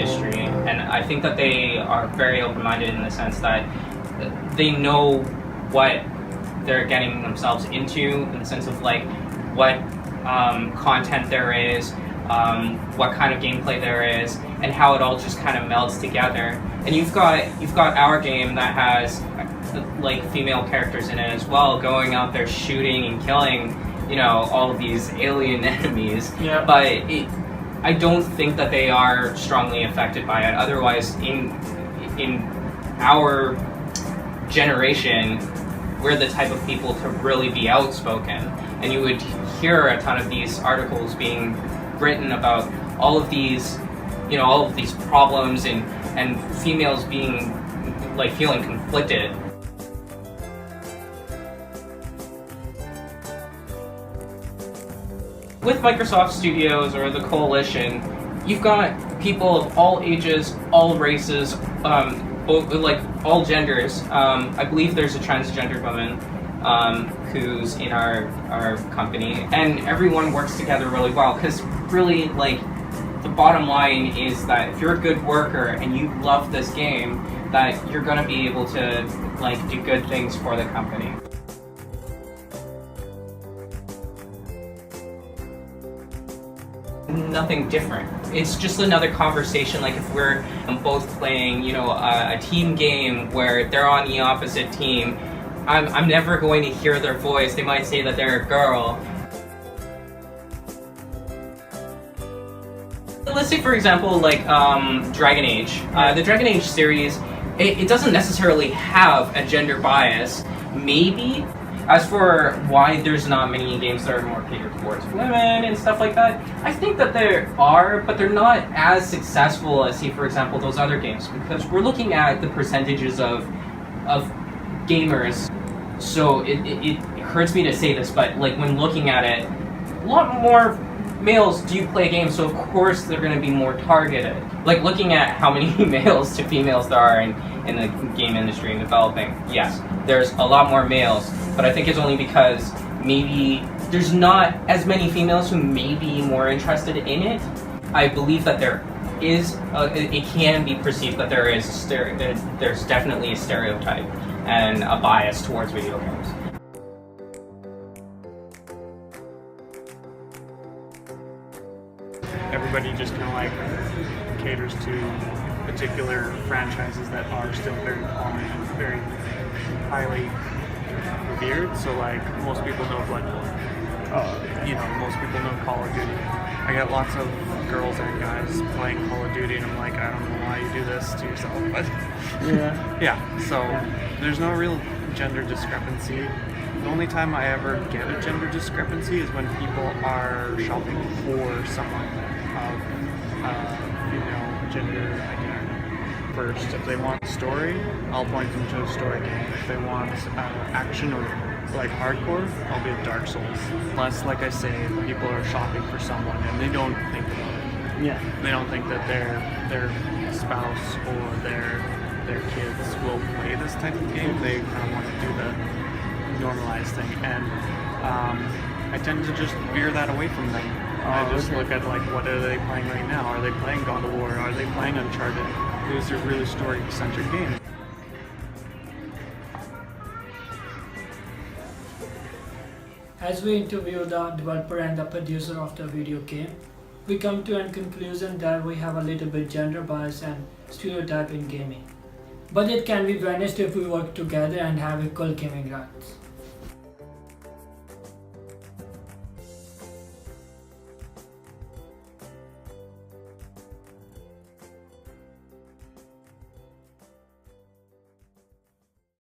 industry, and I think that they are very open-minded in the sense that they know what they're getting themselves into, in the sense of like what content there is, what kind of gameplay there is, and how it all just kind of melds together. And you've got our game that has like female characters in it as well, going out there shooting and killing, all of these alien enemies. Yeah. But I don't think that they are strongly affected by it. Otherwise, in our generation, we're the type of people to really be outspoken, and you would hear a ton of these articles being written about all of these problems and females being like feeling conflicted. With Microsoft Studios or the Coalition, you've got people of all ages, all races, all genders. I believe there's a transgendered woman who's in our company, and everyone works together really well, because really, like, the bottom line is that if you're a good worker and you love this game, that you're going to be able to like do good things for the company. Nothing different. It's just another conversation. Like if we're both playing, a team game where they're on the opposite team, I'm never going to hear their voice. They might say that they're a girl. Let's say, for example, like Dragon Age. The Dragon Age series, it doesn't necessarily have a gender bias. Maybe. As for why there's not many games that are more catered towards women and stuff like that, I think that there are, but they're not as successful as, say, for example, those other games, because we're looking at the percentages of gamers. So it hurts me to say this, but like when looking at it, a lot more males do play games, so of course they're going to be more targeted. Like looking at how many males to females there are in the game industry and developing, yes, there's a lot more males, but I think it's only because maybe there's not as many females who may be more interested in it. I believe that there is, it can be perceived that there is there's definitely a stereotype and a bias towards video games. Everybody just kind of like caters to particular franchises that are still very prominent, very highly revered. So like most people know Bloodborne. Most people know Call of Duty. I got lots of girls and guys playing Call of Duty, and I'm like, I don't know why you do this to yourself, but yeah. So there's no real gender discrepancy. The only time I ever get a gender discrepancy is when people are shopping for someone of female gender identity. First, if they want story, I'll point them to a story game. If they want action or like hardcore, I'll be a Dark Souls. Unless, like I say, people are shopping for someone and they don't think about it. Yeah. They don't think that their spouse or their kids will play this type of game. They kind of want to do the normalized thing, and I tend to just veer that away from them. I just look at like, what are they playing right now? Are they playing God of War? Are they playing Uncharted? Those are really story-centric games. As we interview the developer and the producer of the video game, we come to a conclusion that we have a little bit gender bias and stereotype in gaming. But it can be vanished if we work together and have equal gaming rights.